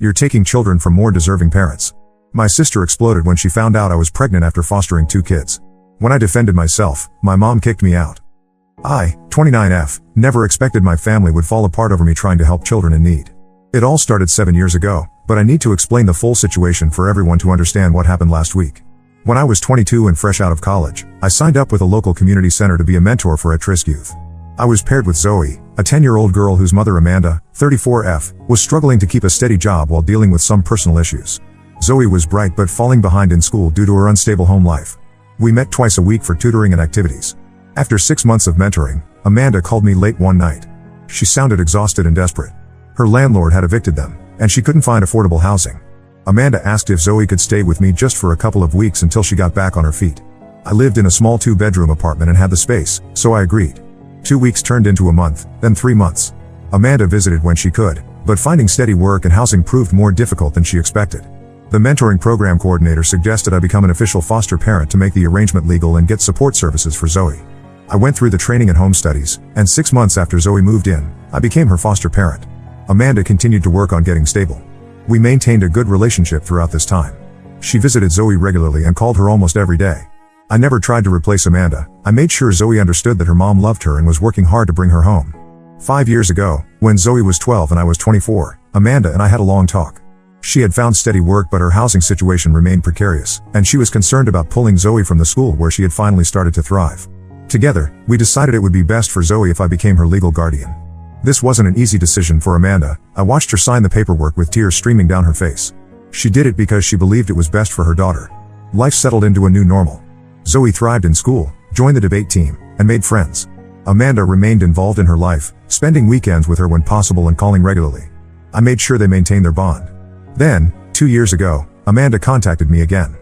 You're taking children from more deserving parents. My sister exploded when she found out I was pregnant after fostering 2 kids. When I defended myself, my mom kicked me out. I, 29F, never expected my family would fall apart over me trying to help children in need. It all started 7 years ago, but I need to explain the full situation for everyone to understand what happened last week. When I was 22 and fresh out of college, I signed up with a local community center to be a mentor for at-risk youth. I was paired with Zoe, a 10-year-old girl whose mother Amanda, 34F, was struggling to keep a steady job while dealing with some personal issues. Zoe was bright but falling behind in school due to her unstable home life. We met twice a week for tutoring and activities. After 6 months of mentoring, Amanda called me late one night. She sounded exhausted and desperate. Her landlord had evicted them, and she couldn't find affordable housing. Amanda asked if Zoe could stay with me just for a couple of weeks until she got back on her feet. I lived in a small 2-bedroom apartment and had the space, so I agreed. 2 weeks turned into a month, then 3 months. Amanda visited when she could, but finding steady work and housing proved more difficult than she expected. The mentoring program coordinator suggested I become an official foster parent to make the arrangement legal and get support services for Zoe. I went through the training and home studies, and 6 months after Zoe moved in, I became her foster parent. Amanda continued to work on getting stable. We maintained a good relationship throughout this time. She visited Zoe regularly and called her almost every day. I never tried to replace Amanda. I made sure Zoe understood that her mom loved her and was working hard to bring her home. 5 years ago, when Zoe was 12 and I was 24, Amanda and I had a long talk. She had found steady work but her housing situation remained precarious, and she was concerned about pulling Zoe from the school where she had finally started to thrive. Together, we decided it would be best for Zoe if I became her legal guardian. This wasn't an easy decision for Amanda. I watched her sign the paperwork with tears streaming down her face. She did it because she believed it was best for her daughter. Life settled into a new normal. Zoe thrived in school, joined the debate team, and made friends. Amanda remained involved in her life, spending weekends with her when possible and calling regularly. I made sure they maintained their bond. Then, 2 years ago, Amanda contacted me again.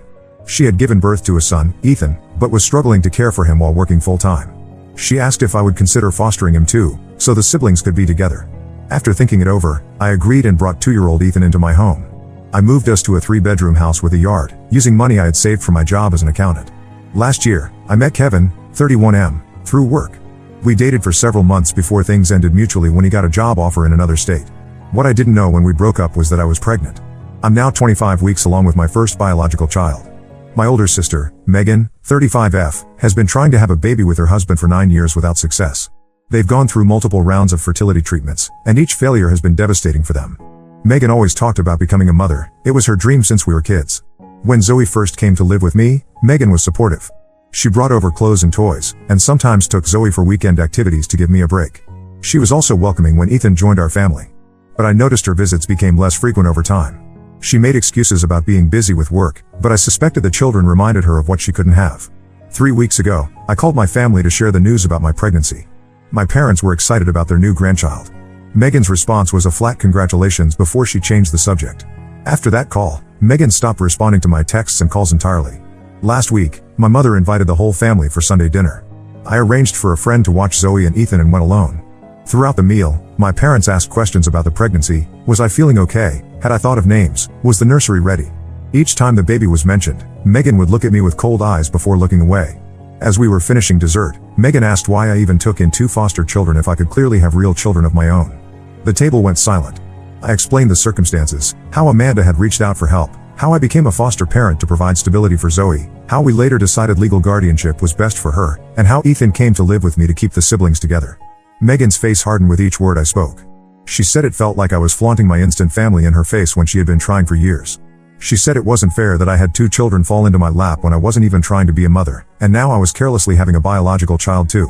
She had given birth to a son, Ethan, but was struggling to care for him while working full-time. She asked if I would consider fostering him too, so the siblings could be together. After thinking it over, I agreed and brought 2-year-old Ethan into my home. I moved us to a 3-bedroom house with a yard, using money I had saved from my job as an accountant. Last year, I met Kevin, 31M, through work. We dated for several months before things ended mutually when he got a job offer in another state. What I didn't know when we broke up was that I was pregnant. I'm now 25 weeks along with my first biological child. My older sister, Megan, 35F, has been trying to have a baby with her husband for 9 years without success. They've gone through multiple rounds of fertility treatments, and each failure has been devastating for them. Megan always talked about becoming a mother. It was her dream since we were kids. When Zoe first came to live with me, Megan was supportive. She brought over clothes and toys, and sometimes took Zoe for weekend activities to give me a break. She was also welcoming when Ethan joined our family. But I noticed her visits became less frequent over time. She made excuses about being busy with work, but I suspected the children reminded her of what she couldn't have. 3 weeks ago, I called my family to share the news about my pregnancy. My parents were excited about their new grandchild. Megan's response was a flat congratulations before she changed the subject. After that call, Megan stopped responding to my texts and calls entirely. Last week, my mother invited the whole family for Sunday dinner. I arranged for a friend to watch Zoe and Ethan and went alone. Throughout the meal, my parents asked questions about the pregnancy. Was I feeling okay? Had I thought of names? Was the nursery ready? Each time the baby was mentioned, Megan would look at me with cold eyes before looking away. As we were finishing dessert, Megan asked why I even took in 2 foster children if I could clearly have real children of my own. The table went silent. I explained the circumstances, how Amanda had reached out for help, how I became a foster parent to provide stability for Zoe, how we later decided legal guardianship was best for her, and how Ethan came to live with me to keep the siblings together. Megan's face hardened with each word I spoke. She said it felt like I was flaunting my instant family in her face when she had been trying for years. She said it wasn't fair that I had 2 children fall into my lap when I wasn't even trying to be a mother, and now I was carelessly having a biological child too.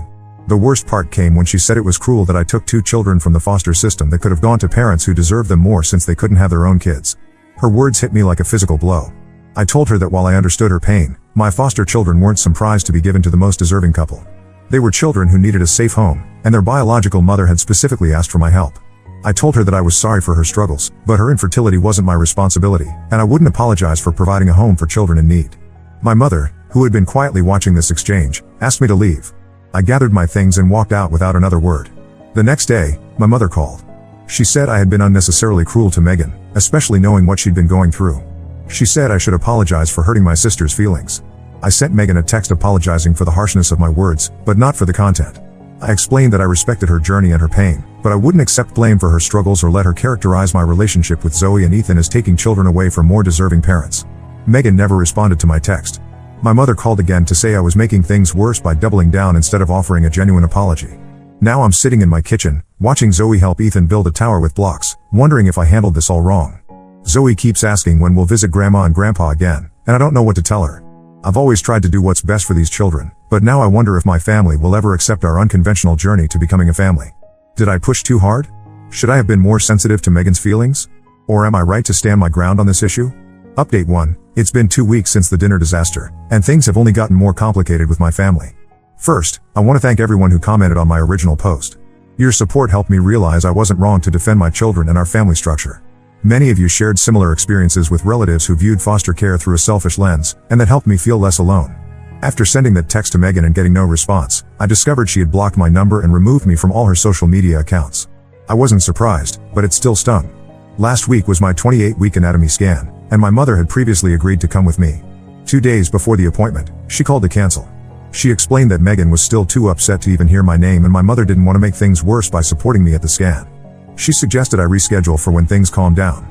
The worst part came when she said it was cruel that I took 2 children from the foster system that could have gone to parents who deserved them more since they couldn't have their own kids. Her words hit me like a physical blow. I told her that while I understood her pain, my foster children weren't some prize to be given to the most deserving couple. They were children who needed a safe home, and their biological mother had specifically asked for my help. I told her that I was sorry for her struggles, but her infertility wasn't my responsibility, and I wouldn't apologize for providing a home for children in need. My mother, who had been quietly watching this exchange, asked me to leave. I gathered my things and walked out without another word. The next day, my mother called. She said I had been unnecessarily cruel to Megan, especially knowing what she'd been going through. She said I should apologize for hurting my sister's feelings. I sent Megan a text apologizing for the harshness of my words, but not for the content. I explained that I respected her journey and her pain, but I wouldn't accept blame for her struggles or let her characterize my relationship with Zoe and Ethan as taking children away from more deserving parents. Megan never responded to my text. My mother called again to say I was making things worse by doubling down instead of offering a genuine apology. Now I'm sitting in my kitchen, watching Zoe help Ethan build a tower with blocks, wondering if I handled this all wrong. Zoe keeps asking when we'll visit Grandma and Grandpa again, and I don't know what to tell her. I've always tried to do what's best for these children, but now I wonder if my family will ever accept our unconventional journey to becoming a family. Did I push too hard? Should I have been more sensitive to Megan's feelings? Or am I right to stand my ground on this issue? Update 1. It's been 2 weeks since the dinner disaster, and things have only gotten more complicated with my family. First, I want to thank everyone who commented on my original post. Your support helped me realize I wasn't wrong to defend my children and our family structure. Many of you shared similar experiences with relatives who viewed foster care through a selfish lens, and that helped me feel less alone. After sending that text to Megan and getting no response, I discovered she had blocked my number and removed me from all her social media accounts. I wasn't surprised, but it still stung. Last week was my 28-week anatomy scan, and my mother had previously agreed to come with me. 2 days before the appointment, she called to cancel. She explained that Megan was still too upset to even hear my name and my mother didn't want to make things worse by supporting me at the scan. She suggested I reschedule for when things calmed down.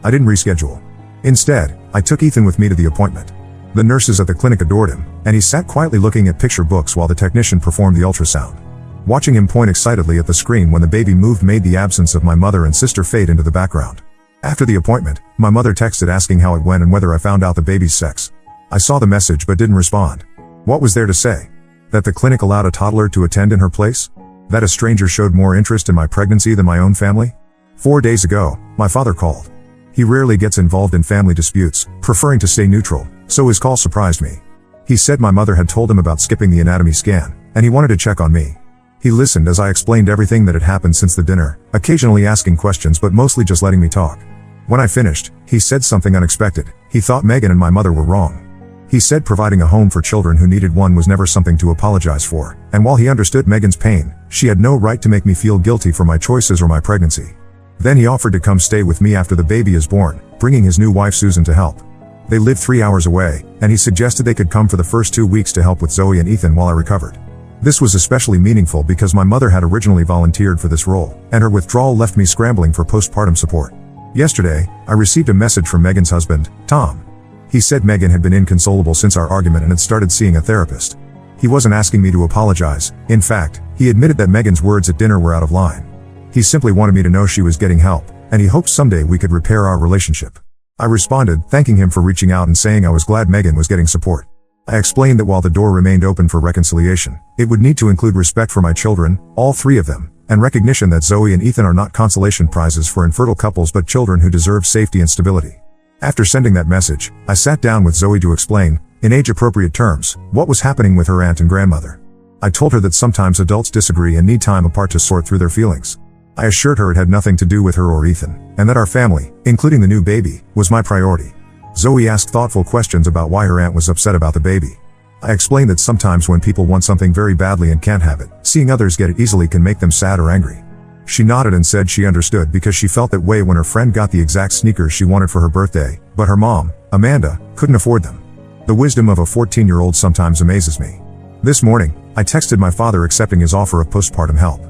I didn't reschedule. Instead, I took Ethan with me to the appointment. The nurses at the clinic adored him, and he sat quietly looking at picture books while the technician performed the ultrasound. Watching him point excitedly at the screen when the baby moved made the absence of my mother and sister fade into the background. After the appointment, my mother texted asking how it went and whether I found out the baby's sex. I saw the message but didn't respond. What was there to say? That the clinic allowed a toddler to attend in her place? That a stranger showed more interest in my pregnancy than my own family? 4 days ago, my father called. He rarely gets involved in family disputes, preferring to stay neutral, so his call surprised me. He said my mother had told him about skipping the anatomy scan, and he wanted to check on me. He listened as I explained everything that had happened since the dinner, occasionally asking questions but mostly just letting me talk. When I finished, he said something unexpected. He thought Megan and my mother were wrong. He said providing a home for children who needed one was never something to apologize for, and while he understood Megan's pain, she had no right to make me feel guilty for my choices or my pregnancy. Then he offered to come stay with me after the baby is born, bringing his new wife Susan to help. They lived 3 hours away, and he suggested they could come for the first 2 weeks to help with Zoe and Ethan while I recovered. This was especially meaningful because my mother had originally volunteered for this role, and her withdrawal left me scrambling for postpartum support. Yesterday, I received a message from Megan's husband, Tom. He said Megan had been inconsolable since our argument and had started seeing a therapist. He wasn't asking me to apologize. In fact, he admitted that Megan's words at dinner were out of line. He simply wanted me to know she was getting help, and he hoped someday we could repair our relationship. I responded, thanking him for reaching out and saying I was glad Megan was getting support. I explained that while the door remained open for reconciliation, it would need to include respect for my children, all 3 of them, and recognition that Zoe and Ethan are not consolation prizes for infertile couples but children who deserve safety and stability. After sending that message, I sat down with Zoe to explain, in age-appropriate terms, what was happening with her aunt and grandmother. I told her that sometimes adults disagree and need time apart to sort through their feelings. I assured her it had nothing to do with her or Ethan, and that our family, including the new baby, was my priority. Zoe asked thoughtful questions about why her aunt was upset about the baby. I explained that sometimes when people want something very badly and can't have it, seeing others get it easily can make them sad or angry. She nodded and said she understood because she felt that way when her friend got the exact sneakers she wanted for her birthday, but her mom, Amanda, couldn't afford them. The wisdom of a 14-year-old sometimes amazes me. This morning, I texted my father accepting his offer of postpartum help.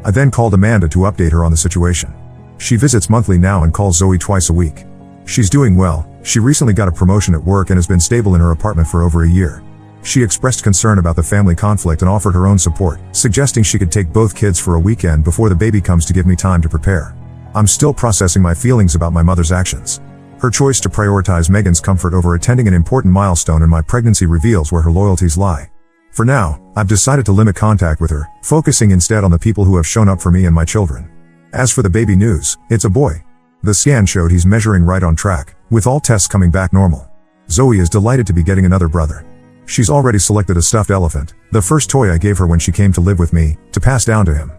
I then called Amanda to update her on the situation. She visits monthly now and calls Zoe twice a week. She's doing well. She recently got a promotion at work and has been stable in her apartment for over a year. She expressed concern about the family conflict and offered her own support, suggesting she could take both kids for a weekend before the baby comes to give me time to prepare. I'm still processing my feelings about my mother's actions. Her choice to prioritize Megan's comfort over attending an important milestone in my pregnancy reveals where her loyalties lie. For now, I've decided to limit contact with her, focusing instead on the people who have shown up for me and my children. As for the baby news, it's a boy. The scan showed he's measuring right on track, with all tests coming back normal. Zoe is delighted to be getting another brother. She's already selected a stuffed elephant, the first toy I gave her when she came to live with me, to pass down to him.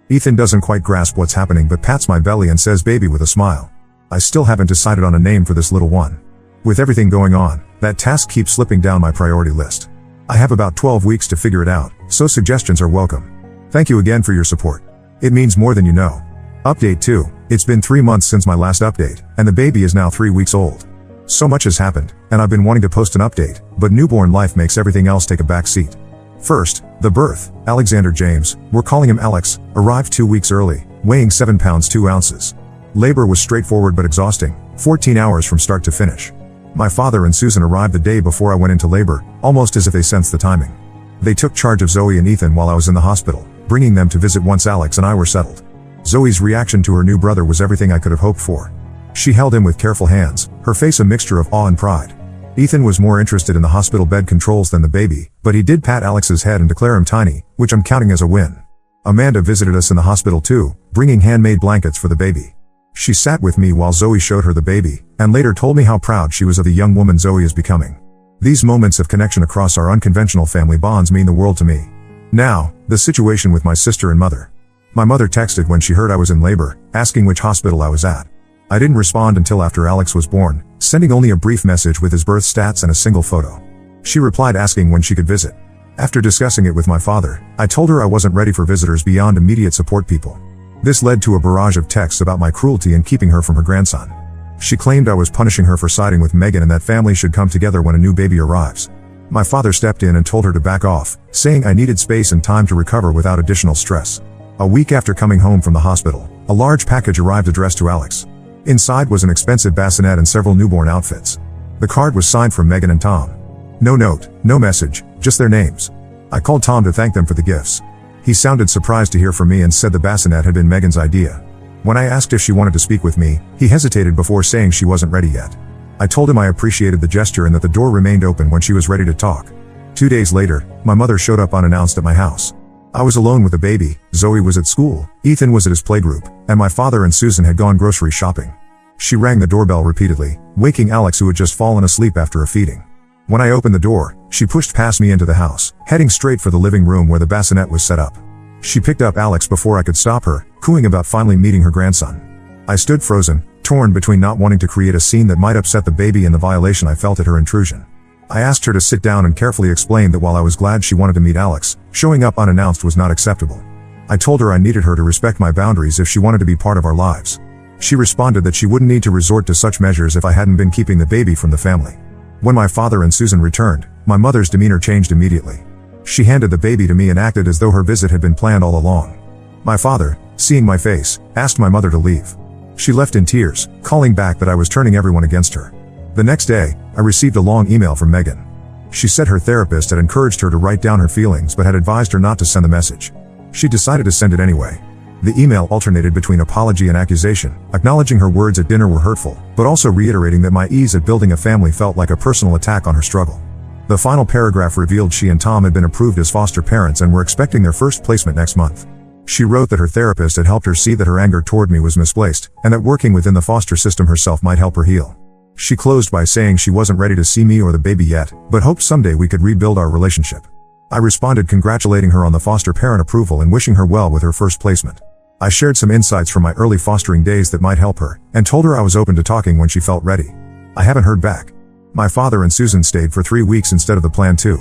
Ethan doesn't quite grasp what's happening but pats my belly and says baby with a smile. I still haven't decided on a name for this little one. With everything going on, that task keeps slipping down my priority list. I have about 12 weeks to figure it out, so suggestions are welcome. Thank you again for your support. It means more than you know. Update 2. It's been 3 months since my last update, and the baby is now 3 weeks old. So much has happened, and I've been wanting to post an update, but newborn life makes everything else take a back seat. First, the birth. Alexander James, we're calling him Alex, arrived 2 weeks early, weighing 7 pounds 2 ounces. Labor was straightforward but exhausting, 14 hours from start to finish. My father and Susan arrived the day before I went into labor, almost as if they sensed the timing. They took charge of Zoe and Ethan while I was in the hospital, bringing them to visit once Alex and I were settled. Zoe's reaction to her new brother was everything I could have hoped for. She held him with careful hands, her face a mixture of awe and pride. Ethan was more interested in the hospital bed controls than the baby, but he did pat Alex's head and declare him tiny, which I'm counting as a win. Amanda visited us in the hospital too, bringing handmade blankets for the baby. She sat with me while Zoe showed her the baby, and later told me how proud she was of the young woman Zoe is becoming. These moments of connection across our unconventional family bonds mean the world to me. Now, the situation with my sister and mother. My mother texted when she heard I was in labor, asking which hospital I was at. I didn't respond until after Alex was born, sending only a brief message with his birth stats and a single photo. She replied asking when she could visit. After discussing it with my father, I told her I wasn't ready for visitors beyond immediate support people. This led to a barrage of texts about my cruelty in keeping her from her grandson. She claimed I was punishing her for siding with Megan and that family should come together when a new baby arrives. My father stepped in and told her to back off, saying I needed space and time to recover without additional stress. A week after coming home from the hospital, a large package arrived addressed to Alex. Inside was an expensive bassinet and several newborn outfits. The card was signed from Megan and Tom. No note, no message, just their names. I called Tom to thank them for the gifts. He sounded surprised to hear from me and said the bassinet had been Megan's idea. When I asked if she wanted to speak with me, he hesitated before saying she wasn't ready yet. I told him I appreciated the gesture and that the door remained open when she was ready to talk. 2 days later, my mother showed up unannounced at my house. I was alone with the baby, Zoe was at school, Ethan was at his playgroup, and my father and Susan had gone grocery shopping. She rang the doorbell repeatedly, waking Alex who had just fallen asleep after a feeding. When I opened the door, she pushed past me into the house, heading straight for the living room where the bassinet was set up. She picked up Alex before I could stop her, cooing about finally meeting her grandson. I stood frozen, torn between not wanting to create a scene that might upset the baby and the violation I felt at her intrusion. I asked her to sit down and carefully explained that while I was glad she wanted to meet Alex, showing up unannounced was not acceptable. I told her I needed her to respect my boundaries if she wanted to be part of our lives. She responded that she wouldn't need to resort to such measures if I hadn't been keeping the baby from the family. When my father and Susan returned, my mother's demeanor changed immediately. She handed the baby to me and acted as though her visit had been planned all along. My father, seeing my face, asked my mother to leave. She left in tears, calling back that I was turning everyone against her. The next day, I received a long email from Megan. She said her therapist had encouraged her to write down her feelings but had advised her not to send the message. She decided to send it anyway. The email alternated between apology and accusation, acknowledging her words at dinner were hurtful, but also reiterating that my ease at building a family felt like a personal attack on her struggle. The final paragraph revealed she and Tom had been approved as foster parents and were expecting their first placement next month. She wrote that her therapist had helped her see that her anger toward me was misplaced, and that working within the foster system herself might help her heal. She closed by saying she wasn't ready to see me or the baby yet, but hoped someday we could rebuild our relationship. I responded congratulating her on the foster parent approval and wishing her well with her first placement. I shared some insights from my early fostering days that might help her, and told her I was open to talking when she felt ready. I haven't heard back. My father and Susan stayed for 3 weeks instead of the plan 2.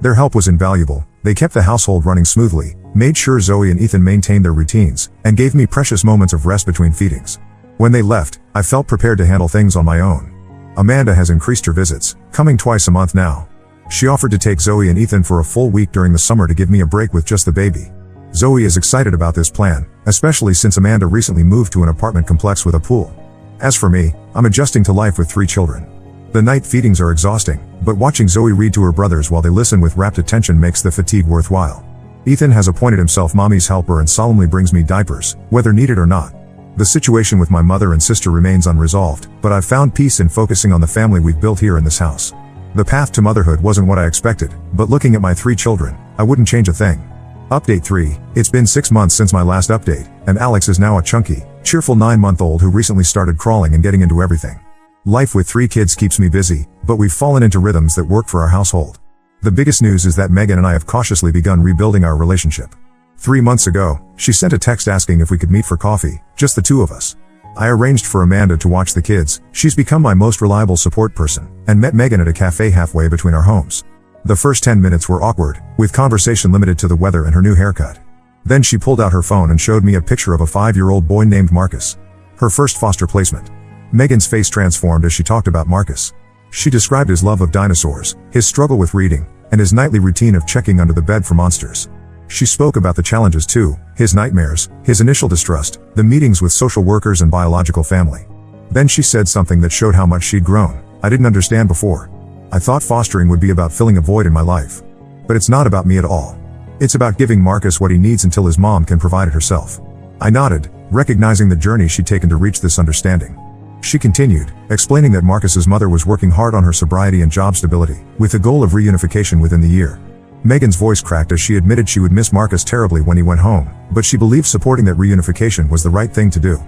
Their help was invaluable. They kept the household running smoothly, made sure Zoe and Ethan maintained their routines, and gave me precious moments of rest between feedings. When they left, I felt prepared to handle things on my own. Amanda has increased her visits, coming twice a month now. She offered to take Zoe and Ethan for a full week during the summer to give me a break with just the baby. Zoe is excited about this plan, especially since Amanda recently moved to an apartment complex with a pool. As for me, I'm adjusting to life with 3 children. The night feedings are exhausting, but watching Zoe read to her brothers while they listen with rapt attention makes the fatigue worthwhile. Ethan has appointed himself mommy's helper and solemnly brings me diapers, whether needed or not. The situation with my mother and sister remains unresolved, but I've found peace in focusing on the family we've built here in this house. The path to motherhood wasn't what I expected, but looking at my 3 children, I wouldn't change a thing. Update 3, it's been 6 months since my last update, and Alex is now a chunky, cheerful 9-month-old who recently started crawling and getting into everything. Life with 3 kids keeps me busy, but we've fallen into rhythms that work for our household. The biggest news is that Megan and I have cautiously begun rebuilding our relationship. 3 months ago, she sent a text asking if we could meet for coffee, just the 2 of us. I arranged for Amanda to watch the kids. She's become my most reliable support person, and met Megan at a cafe halfway between our homes. The first 10 minutes were awkward, with conversation limited to the weather and her new haircut. Then she pulled out her phone and showed me a picture of a 5-year-old boy named Marcus. Her first foster placement. Megan's face transformed as she talked about Marcus. She described his love of dinosaurs, his struggle with reading, and his nightly routine of checking under the bed for monsters. She spoke about the challenges too, his nightmares, his initial distrust, the meetings with social workers and biological family. Then she said something that showed how much she'd grown. I didn't understand before. I thought fostering would be about filling a void in my life. But it's not about me at all. It's about giving Marcus what he needs until his mom can provide it herself. I nodded, recognizing the journey she'd taken to reach this understanding. She continued, explaining that Marcus's mother was working hard on her sobriety and job stability, with the goal of reunification within the year. Megan's voice cracked as she admitted she would miss Marcus terribly when he went home, but she believed supporting that reunification was the right thing to do.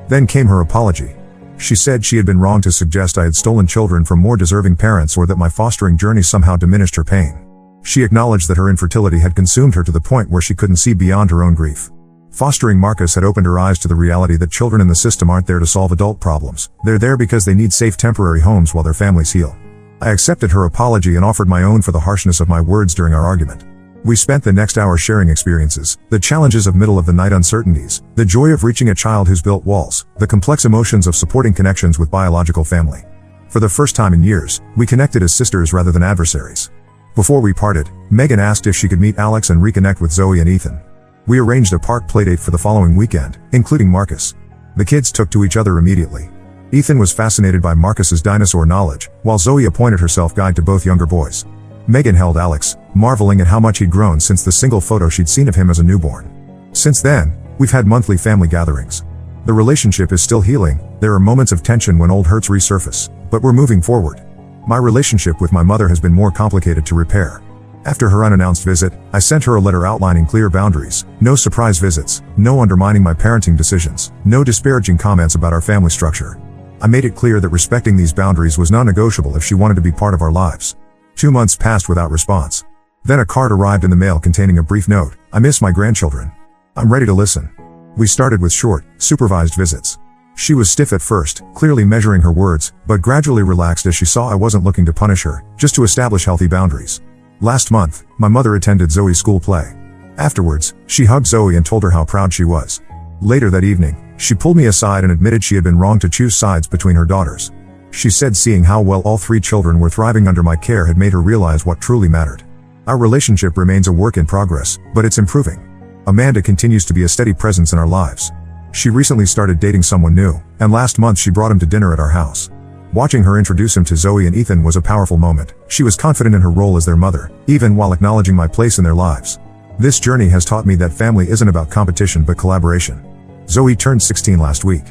Then came her apology. She said she had been wrong to suggest I had stolen children from more deserving parents or that my fostering journey somehow diminished her pain. She acknowledged that her infertility had consumed her to the point where she couldn't see beyond her own grief. Fostering Marcus had opened her eyes to the reality that children in the system aren't there to solve adult problems. They're there because they need safe temporary homes while their families heal. I accepted her apology and offered my own for the harshness of my words during our argument. We spent the next hour sharing experiences, the challenges of middle-of-the-night uncertainties, the joy of reaching a child who's built walls, the complex emotions of supporting connections with biological family. For the first time in years, we connected as sisters rather than adversaries. Before we parted, Megan asked if she could meet Alex and reconnect with Zoe and Ethan. We arranged a park playdate for the following weekend, including Marcus. The kids took to each other immediately. Ethan was fascinated by Marcus's dinosaur knowledge, while Zoe appointed herself guide to both younger boys. Megan held Alex, marveling at how much he'd grown since the single photo she'd seen of him as a newborn. Since then, we've had monthly family gatherings. The relationship is still healing, there are moments of tension when old hurts resurface, but we're moving forward. My relationship with my mother has been more complicated to repair. After her unannounced visit, I sent her a letter outlining clear boundaries, no surprise visits, no undermining my parenting decisions, no disparaging comments about our family structure. I made it clear that respecting these boundaries was non-negotiable if she wanted to be part of our lives. 2 months passed without response. Then a card arrived in the mail containing a brief note. I miss my grandchildren. I'm ready to listen. We started with short, supervised visits. She was stiff at first, clearly measuring her words, but gradually relaxed as she saw I wasn't looking to punish her, just to establish healthy boundaries. Last month, my mother attended Zoe's school play. Afterwards, she hugged Zoe and told her how proud she was. Later that evening, she pulled me aside and admitted she had been wrong to choose sides between her daughters. She said seeing how well all 3 children were thriving under my care had made her realize what truly mattered. Our relationship remains a work in progress, but it's improving. Amanda continues to be a steady presence in our lives. She recently started dating someone new, and last month she brought him to dinner at our house. Watching her introduce him to Zoe and Ethan was a powerful moment. She was confident in her role as their mother, even while acknowledging my place in their lives. This journey has taught me that family isn't about competition but collaboration. Zoe turned 16 last week.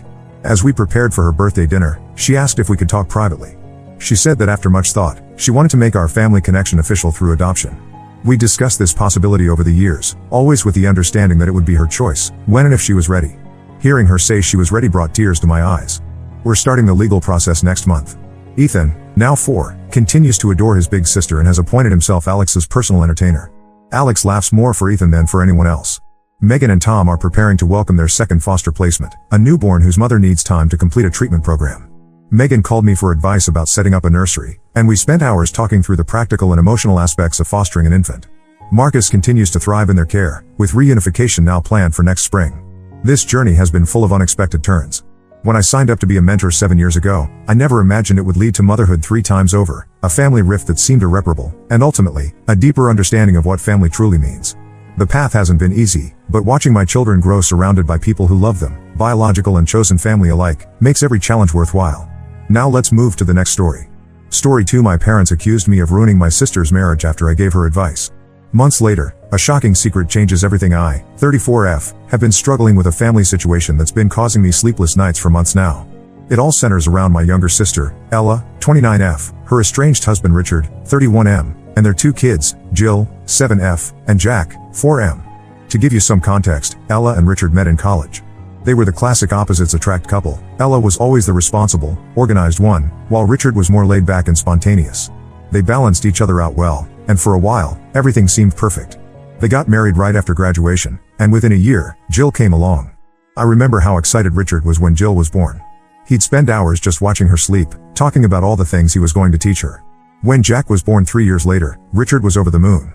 As we prepared for her birthday dinner, she asked if we could talk privately. She said that after much thought, she wanted to make our family connection official through adoption. We discussed this possibility over the years, always with the understanding that it would be her choice, when and if she was ready. Hearing her say she was ready brought tears to my eyes. We're starting the legal process next month. Ethan, now 4, continues to adore his big sister and has appointed himself Alex's personal entertainer. Alex laughs more for Ethan than for anyone else. Megan and Tom are preparing to welcome their second foster placement, a newborn whose mother needs time to complete a treatment program. Megan called me for advice about setting up a nursery, and we spent hours talking through the practical and emotional aspects of fostering an infant. Marcus continues to thrive in their care, with reunification now planned for next spring. This journey has been full of unexpected turns. When I signed up to be a mentor 7 years ago, I never imagined it would lead to motherhood 3 times over, a family rift that seemed irreparable, and ultimately, a deeper understanding of what family truly means. The path hasn't been easy, but watching my children grow surrounded by people who love them, biological and chosen family alike, makes every challenge worthwhile. Now let's move to the next story. Story 2. My parents accused me of ruining my sister's marriage after I gave her advice. Months later, a shocking secret changes everything. I, 34F, have been struggling with a family situation that's been causing me sleepless nights for months now. It all centers around my younger sister, Ella, 29F, her estranged husband Richard, 31M, and their 2 kids, Jill, 7F, and Jack, 4M. To give you some context, Ella and Richard met in college. They were the classic opposites attract couple. Ella was always the responsible, organized one, while Richard was more laid back and spontaneous. They balanced each other out well, and for a while, everything seemed perfect. They got married right after graduation, and within a year, Jill came along. I remember how excited Richard was when Jill was born. He'd spend hours just watching her sleep, talking about all the things he was going to teach her. When Jack was born 3 years later, Richard was over the moon.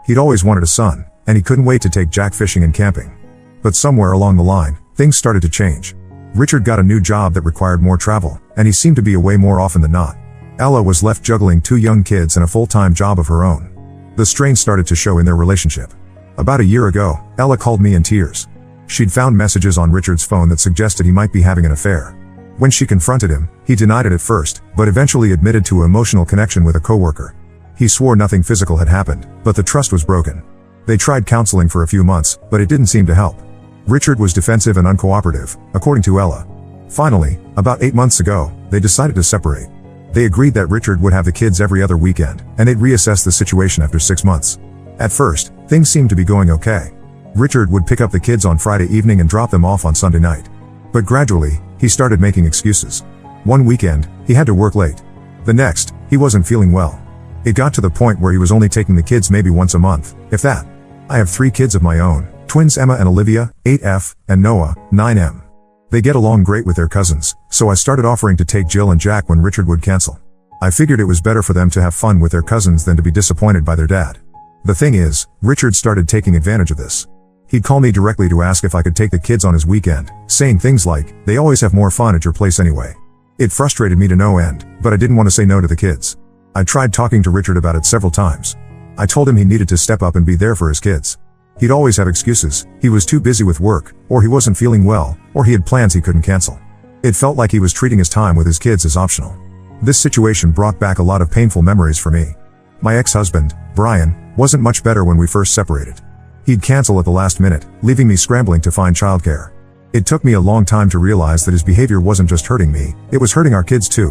He'd always wanted a son, and he couldn't wait to take Jack fishing and camping. But somewhere along the line, things started to change. Richard got a new job that required more travel, and he seemed to be away more often than not. Ella was left juggling 2 young kids and a full-time job of her own. The strain started to show in their relationship. About a year ago, Ella called me in tears. She'd found messages on Richard's phone that suggested he might be having an affair. When she confronted him, he denied it at first, but eventually admitted to an emotional connection with a coworker. He swore nothing physical had happened, but the trust was broken. They tried counseling for a few months, but it didn't seem to help. Richard was defensive and uncooperative, according to Ella. Finally, about 8 months ago, they decided to separate. They agreed that Richard would have the kids every other weekend, and they'd reassess the situation after 6 months. At first, things seemed to be going okay. Richard would pick up the kids on Friday evening and drop them off on Sunday night. But gradually, he started making excuses. One weekend, he had to work late. The next, he wasn't feeling well. It got to the point where he was only taking the kids maybe once a month, if that. I have 3 kids of my own, twins Emma and Olivia, 8F, and Noah, 9M. They get along great with their cousins, so I started offering to take Jill and Jack when Richard would cancel. I figured it was better for them to have fun with their cousins than to be disappointed by their dad. The thing is, Richard started taking advantage of this. He'd call me directly to ask if I could take the kids on his weekend, saying things like, "They always have more fun at your place anyway." It frustrated me to no end, but I didn't want to say no to the kids. I tried talking to Richard about it several times. I told him he needed to step up and be there for his kids. He'd always have excuses. He was too busy with work, or he wasn't feeling well, or he had plans he couldn't cancel. It felt like he was treating his time with his kids as optional. This situation brought back a lot of painful memories for me. My ex-husband, Brian, wasn't much better when we first separated. He'd cancel at the last minute, leaving me scrambling to find childcare. It took me a long time to realize that his behavior wasn't just hurting me, it was hurting our kids too.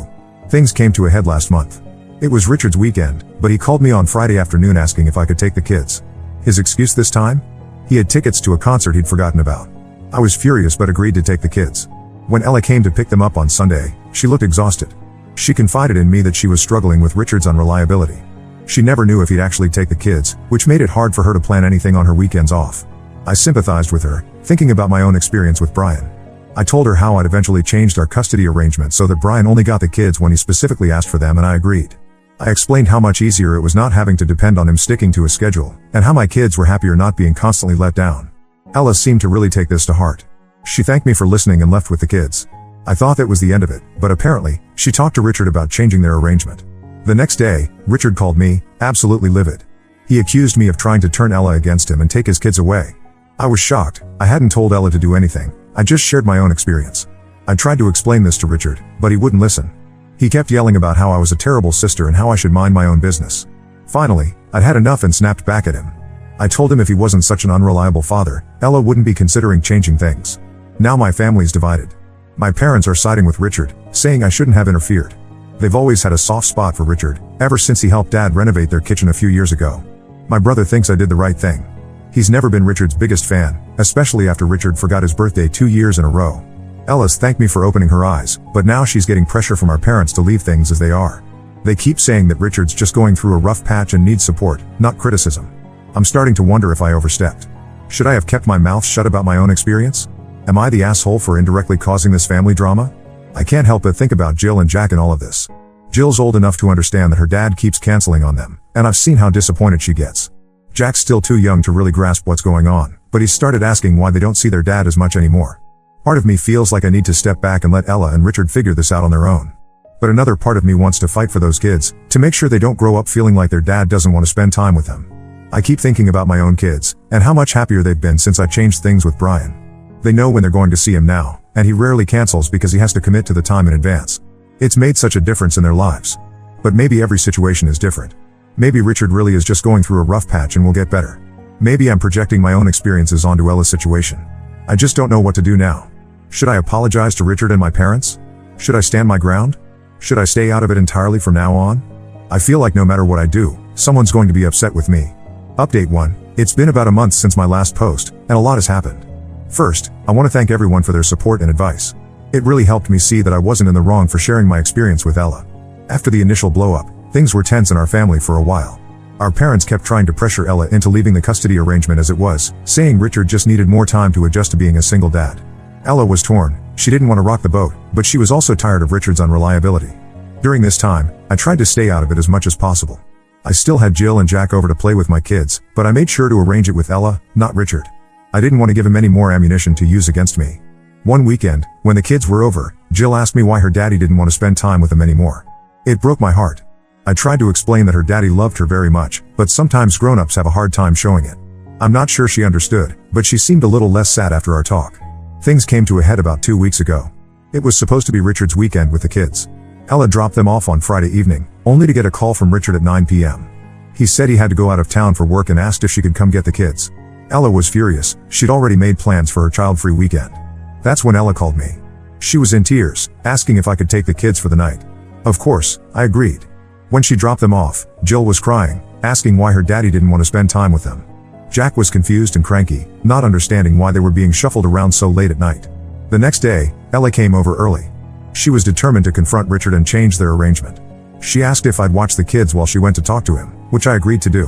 Things came to a head last month. It was Richard's weekend, but he called me on Friday afternoon asking if I could take the kids. His excuse this time? He had tickets to a concert he'd forgotten about. I was furious but agreed to take the kids. When Ella came to pick them up on Sunday, she looked exhausted. She confided in me that she was struggling with Richard's unreliability. She never knew if he'd actually take the kids, which made it hard for her to plan anything on her weekends off. I sympathized with her, thinking about my own experience with Brian. I told her how I'd eventually changed our custody arrangement so that Brian only got the kids when he specifically asked for them, and I agreed. I explained how much easier it was not having to depend on him sticking to a schedule, and how my kids were happier not being constantly let down. Ella seemed to really take this to heart. She thanked me for listening and left with the kids. I thought that was the end of it, but apparently, she talked to Richard about changing their arrangement. The next day, Richard called me, absolutely livid. He accused me of trying to turn Ella against him and take his kids away. I was shocked. I hadn't told Ella to do anything. I just shared my own experience. I tried to explain this to Richard, but he wouldn't listen. He kept yelling about how I was a terrible sister and how I should mind my own business. Finally, I'd had enough and snapped back at him. I told him if he wasn't such an unreliable father, Ella wouldn't be considering changing things. Now my family's divided. My parents are siding with Richard, saying I shouldn't have interfered. They've always had a soft spot for Richard, ever since he helped Dad renovate their kitchen a few years ago. My brother thinks I did the right thing. He's never been Richard's biggest fan, especially after Richard forgot his birthday 2 years in a row. Ella's thanked me for opening her eyes, but now she's getting pressure from our parents to leave things as they are. They keep saying that Richard's just going through a rough patch and needs support, not criticism. I'm starting to wonder if I overstepped. Should I have kept my mouth shut about my own experience? Am I the asshole for indirectly causing this family drama? I can't help but think about Jill and Jack in all of this. Jill's old enough to understand that her dad keeps canceling on them, and I've seen how disappointed she gets. Jack's still too young to really grasp what's going on, but he's started asking why they don't see their dad as much anymore. Part of me feels like I need to step back and let Ella and Richard figure this out on their own. But another part of me wants to fight for those kids, to make sure they don't grow up feeling like their dad doesn't want to spend time with them. I keep thinking about my own kids, and how much happier they've been since I changed things with Brian. They know when they're going to see him now, and he rarely cancels because he has to commit to the time in advance. It's made such a difference in their lives. But maybe every situation is different. Maybe Richard really is just going through a rough patch and will get better. Maybe I'm projecting my own experiences onto Ella's situation. I just don't know what to do now. Should I apologize to Richard and my parents? Should I stand my ground? Should I stay out of it entirely from now on? I feel like no matter what I do, someone's going to be upset with me. Update 1. It's been about a month since my last post, and a lot has happened. First, I want to thank everyone for their support and advice. It really helped me see that I wasn't in the wrong for sharing my experience with Ella. After the initial blow-up, things were tense in our family for a while. Our parents kept trying to pressure Ella into leaving the custody arrangement as it was, saying Richard just needed more time to adjust to being a single dad. Ella was torn. She didn't want to rock the boat, but she was also tired of Richard's unreliability. During this time, I tried to stay out of it as much as possible. I still had Jill and Jack over to play with my kids, but I made sure to arrange it with Ella, not Richard. I didn't want to give him any more ammunition to use against me. One weekend, when the kids were over, Jill asked me why her daddy didn't want to spend time with them anymore. It broke my heart. I tried to explain that her daddy loved her very much, but sometimes grown-ups have a hard time showing it. I'm not sure she understood, but she seemed a little less sad after our talk. Things came to a head about 2 weeks ago. It was supposed to be Richard's weekend with the kids. Ella dropped them off on Friday evening, only to get a call from Richard at 9 p.m. He said he had to go out of town for work and asked if she could come get the kids. Ella was furious. She'd already made plans for her child-free weekend. That's when Ella called me. She was in tears, asking if I could take the kids for the night. Of course, I agreed. When she dropped them off, Jill was crying, asking why her daddy didn't want to spend time with them. Jack was confused and cranky, not understanding why they were being shuffled around so late at night. The next day, Ella came over early. She was determined to confront Richard and change their arrangement. She asked if I'd watch the kids while she went to talk to him, which I agreed to do.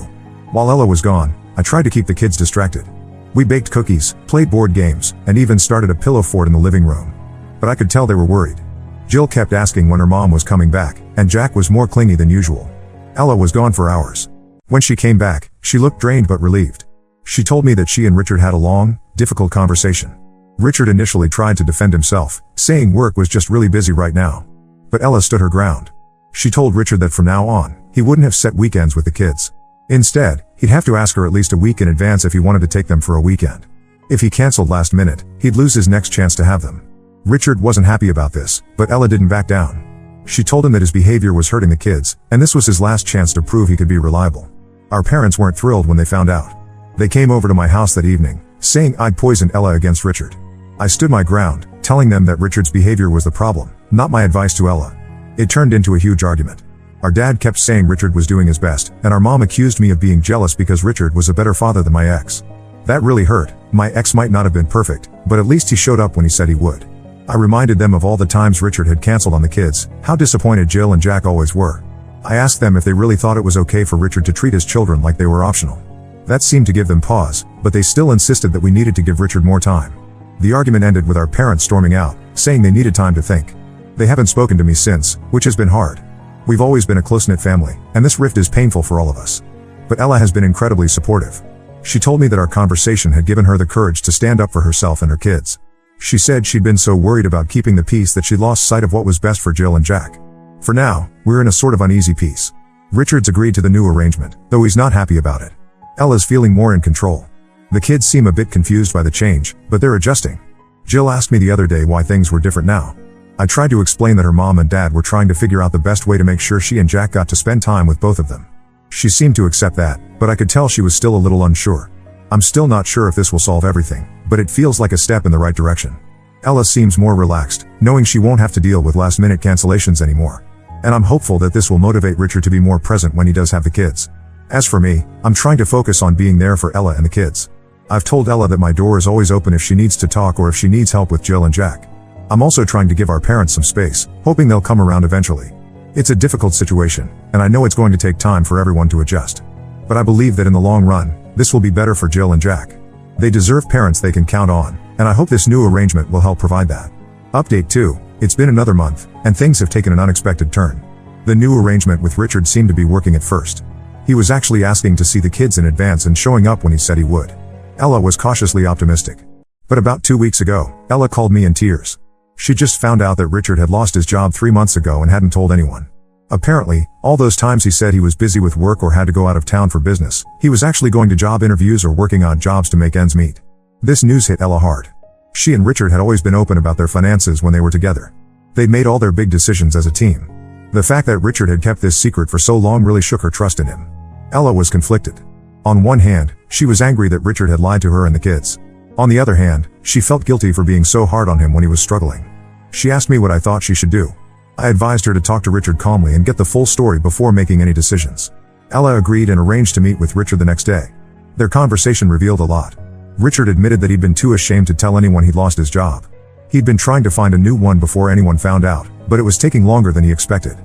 While Ella was gone, I tried to keep the kids distracted. We baked cookies, played board games, and even started a pillow fort in the living room. But I could tell they were worried. Jill kept asking when her mom was coming back, and Jack was more clingy than usual. Ella was gone for hours. When she came back, she looked drained but relieved. She told me that she and Richard had a long, difficult conversation. Richard initially tried to defend himself, saying work was just really busy right now. But Ella stood her ground. She told Richard that from now on, he wouldn't have set weekends with the kids. Instead, he'd have to ask her at least a week in advance if he wanted to take them for a weekend. If he canceled last minute, he'd lose his next chance to have them. Richard wasn't happy about this, but Ella didn't back down. She told him that his behavior was hurting the kids, and this was his last chance to prove he could be reliable. Our parents weren't thrilled when they found out. They came over to my house that evening, saying I'd poisoned Ella against Richard. I stood my ground, telling them that Richard's behavior was the problem, not my advice to Ella. It turned into a huge argument. Our dad kept saying Richard was doing his best, and our mom accused me of being jealous because Richard was a better father than my ex. That really hurt. My ex might not have been perfect, but at least he showed up when he said he would. I reminded them of all the times Richard had canceled on the kids, how disappointed Jill and Jack always were. I asked them if they really thought it was okay for Richard to treat his children like they were optional. That seemed to give them pause, but they still insisted that we needed to give Richard more time. The argument ended with our parents storming out, saying they needed time to think. They haven't spoken to me since, which has been hard. We've always been a close-knit family, and this rift is painful for all of us. But Ella has been incredibly supportive. She told me that our conversation had given her the courage to stand up for herself and her kids. She said she'd been so worried about keeping the peace that she lost sight of what was best for Jill and Jack. For now, we're in a sort of uneasy peace. Richard's agreed to the new arrangement, though he's not happy about it. Ella's feeling more in control. The kids seem a bit confused by the change, but they're adjusting. Jill asked me the other day why things were different now. I tried to explain that her mom and dad were trying to figure out the best way to make sure she and Jack got to spend time with both of them. She seemed to accept that, but I could tell she was still a little unsure. I'm still not sure if this will solve everything, but it feels like a step in the right direction. Ella seems more relaxed, knowing she won't have to deal with last-minute cancellations anymore. And I'm hopeful that this will motivate Richard to be more present when he does have the kids. As for me, I'm trying to focus on being there for Ella and the kids. I've told Ella that my door is always open if she needs to talk or if she needs help with Jill and Jack. I'm also trying to give our parents some space, hoping they'll come around eventually. It's a difficult situation, and I know it's going to take time for everyone to adjust. But I believe that in the long run, this will be better for Jill and Jack. They deserve parents they can count on, and I hope this new arrangement will help provide that. Update 2. It's been another month, and things have taken an unexpected turn. The new arrangement with Richard seemed to be working at first. He was actually asking to see the kids in advance and showing up when he said he would. Ella was cautiously optimistic. But about 2 weeks ago, Ella called me in tears. She just found out that Richard had lost his job 3 months ago and hadn't told anyone. Apparently, all those times he said he was busy with work or had to go out of town for business, he was actually going to job interviews or working odd jobs to make ends meet. This news hit Ella hard. She and Richard had always been open about their finances when they were together. They'd made all their big decisions as a team. The fact that Richard had kept this secret for so long really shook her trust in him. Ella was conflicted. On one hand, she was angry that Richard had lied to her and the kids. On the other hand, she felt guilty for being so hard on him when he was struggling. She asked me what I thought she should do. I advised her to talk to Richard calmly and get the full story before making any decisions. Ella agreed and arranged to meet with Richard the next day. Their conversation revealed a lot. Richard admitted that he'd been too ashamed to tell anyone he'd lost his job. He'd been trying to find a new one before anyone found out, but it was taking longer than he expected.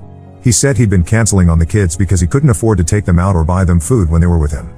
He said he'd been canceling on the kids because he couldn't afford to take them out or buy them food when they were with him.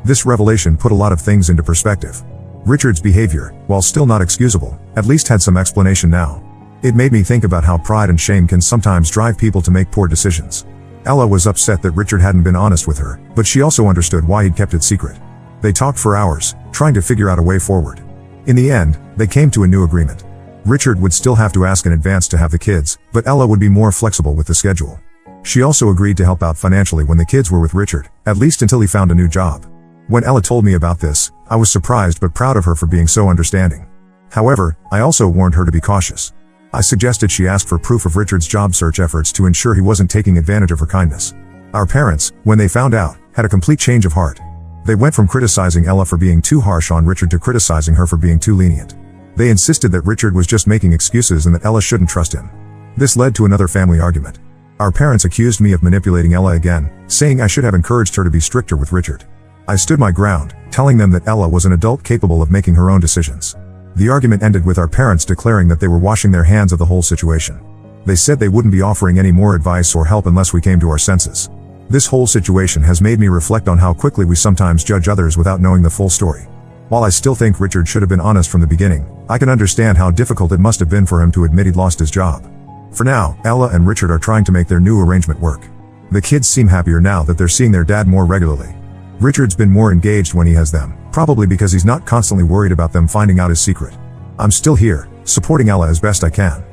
This revelation put a lot of things into perspective. Richard's behavior, while still not excusable, at least had some explanation now. It made me think about how pride and shame can sometimes drive people to make poor decisions. Ella was upset that Richard hadn't been honest with her, but she also understood why he'd kept it secret. They talked for hours, trying to figure out a way forward. In the end, they came to a new agreement. Richard would still have to ask in advance to have the kids, but Ella would be more flexible with the schedule. She also agreed to help out financially when the kids were with Richard, at least until he found a new job. When Ella told me about this, I was surprised but proud of her for being so understanding. However, I also warned her to be cautious. I suggested she ask for proof of Richard's job search efforts to ensure he wasn't taking advantage of her kindness. Our parents, when they found out, had a complete change of heart. They went from criticizing Ella for being too harsh on Richard to criticizing her for being too lenient. They insisted that Richard was just making excuses and that Ella shouldn't trust him. This led to another family argument. Our parents accused me of manipulating Ella again, saying I should have encouraged her to be stricter with Richard. I stood my ground, telling them that Ella was an adult capable of making her own decisions. The argument ended with our parents declaring that they were washing their hands of the whole situation. They said they wouldn't be offering any more advice or help unless we came to our senses. This whole situation has made me reflect on how quickly we sometimes judge others without knowing the full story. While I still think Richard should have been honest from the beginning, I can understand how difficult it must have been for him to admit he'd lost his job. For now, Ella and Richard are trying to make their new arrangement work. The kids seem happier now that they're seeing their dad more regularly. Richard's been more engaged when he has them, probably because he's not constantly worried about them finding out his secret. I'm still here, supporting Ella as best I can.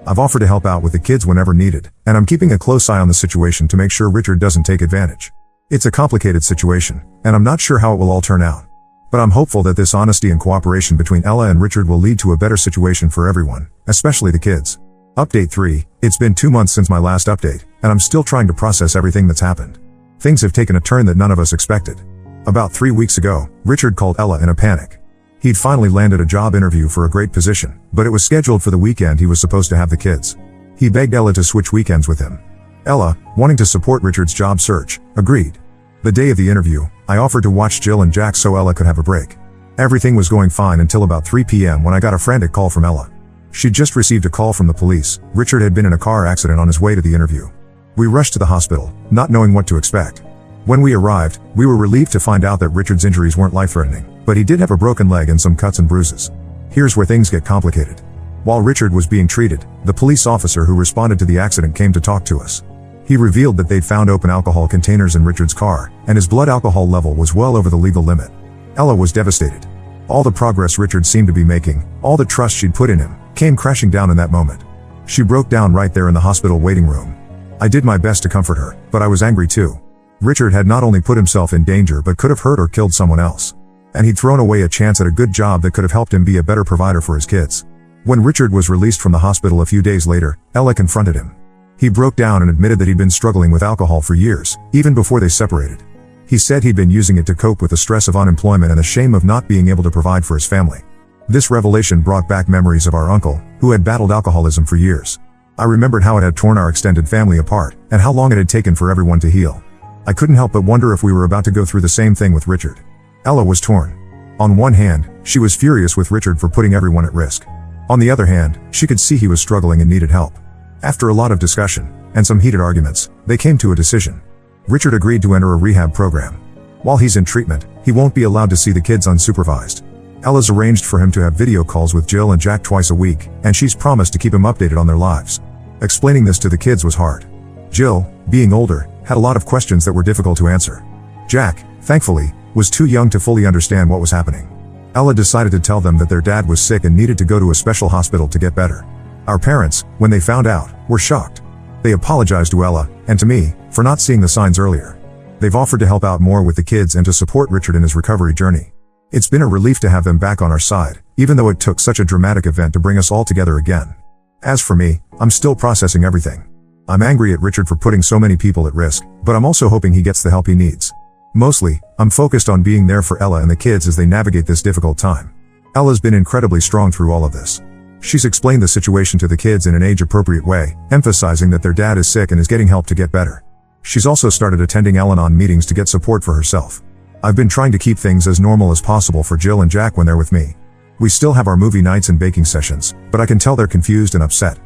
I've offered to help out with the kids whenever needed, and I'm keeping a close eye on the situation to make sure Richard doesn't take advantage. It's a complicated situation, and I'm not sure how it will all turn out. But I'm hopeful that this honesty and cooperation between Ella and Richard will lead to a better situation for everyone, especially the kids. Update 3, it's been 2 months since my last update, and I'm still trying to process everything that's happened. Things have taken a turn that none of us expected. About 3 weeks ago, Richard called Ella in a panic. He'd finally landed a job interview for a great position, but it was scheduled for the weekend he was supposed to have the kids. He begged Ella to switch weekends with him. Ella, wanting to support Richard's job search, agreed. The day of the interview, I offered to watch Jill and Jack so Ella could have a break. Everything was going fine until about 3 p.m. when I got a frantic call from Ella. She'd just received a call from the police. Richard had been in a car accident on his way to the interview. We rushed to the hospital, not knowing what to expect. When we arrived, we were relieved to find out that Richard's injuries weren't life-threatening, but he did have a broken leg and some cuts and bruises. Here's where things get complicated. While Richard was being treated, the police officer who responded to the accident came to talk to us. He revealed that they'd found open alcohol containers in Richard's car, and his blood alcohol level was well over the legal limit. Ella was devastated. All the progress Richard seemed to be making, all the trust she'd put in him, came crashing down in that moment. She broke down right there in the hospital waiting room. I did my best to comfort her, but I was angry too. Richard had not only put himself in danger but could have hurt or killed someone else. And he'd thrown away a chance at a good job that could have helped him be a better provider for his kids. When Richard was released from the hospital a few days later, Ella confronted him. He broke down and admitted that he'd been struggling with alcohol for years, even before they separated. He said he'd been using it to cope with the stress of unemployment and the shame of not being able to provide for his family. This revelation brought back memories of our uncle, who had battled alcoholism for years. I remembered how it had torn our extended family apart, and how long it had taken for everyone to heal. I couldn't help but wonder if we were about to go through the same thing with Richard. Ella was torn. On one hand, she was furious with Richard for putting everyone at risk. On the other hand, she could see he was struggling and needed help. After a lot of discussion, and some heated arguments, they came to a decision. Richard agreed to enter a rehab program. While he's in treatment, he won't be allowed to see the kids unsupervised. Ella's arranged for him to have video calls with Jill and Jack twice a week, and she's promised to keep him updated on their lives. Explaining this to the kids was hard. Jill, being older, had a lot of questions that were difficult to answer. Jack, thankfully, was too young to fully understand what was happening. Ella decided to tell them that their dad was sick and needed to go to a special hospital to get better. Our parents, when they found out, were shocked. They apologized to Ella, and to me, for not seeing the signs earlier. They've offered to help out more with the kids and to support Richard in his recovery journey. It's been a relief to have them back on our side, even though it took such a dramatic event to bring us all together again. As for me, I'm still processing everything. I'm angry at Richard for putting so many people at risk, but I'm also hoping he gets the help he needs. Mostly, I'm focused on being there for Ella and the kids as they navigate this difficult time. Ella's been incredibly strong through all of this. She's explained the situation to the kids in an age-appropriate way, emphasizing that their dad is sick and is getting help to get better. She's also started attending Al-Anon meetings to get support for herself. I've been trying to keep things as normal as possible for Jill and Jack when they're with me. We still have our movie nights and baking sessions, but I can tell they're confused and upset.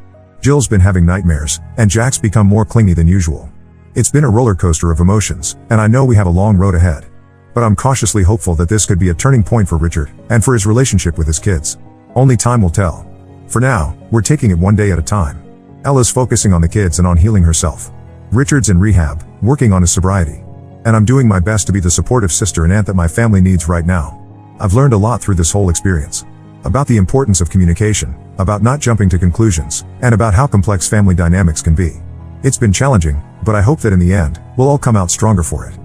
Jill's been having nightmares, and Jack's become more clingy than usual. It's been a roller coaster of emotions, and I know we have a long road ahead. But I'm cautiously hopeful that this could be a turning point for Richard, and for his relationship with his kids. Only time will tell. For now, we're taking it one day at a time. Ella's focusing on the kids and on healing herself. Richard's in rehab, working on his sobriety. And I'm doing my best to be the supportive sister and aunt that my family needs right now. I've learned a lot through this whole experience. About the importance of communication, about not jumping to conclusions, and about how complex family dynamics can be. It's been challenging, But I hope that in the end, we'll all come out stronger for it.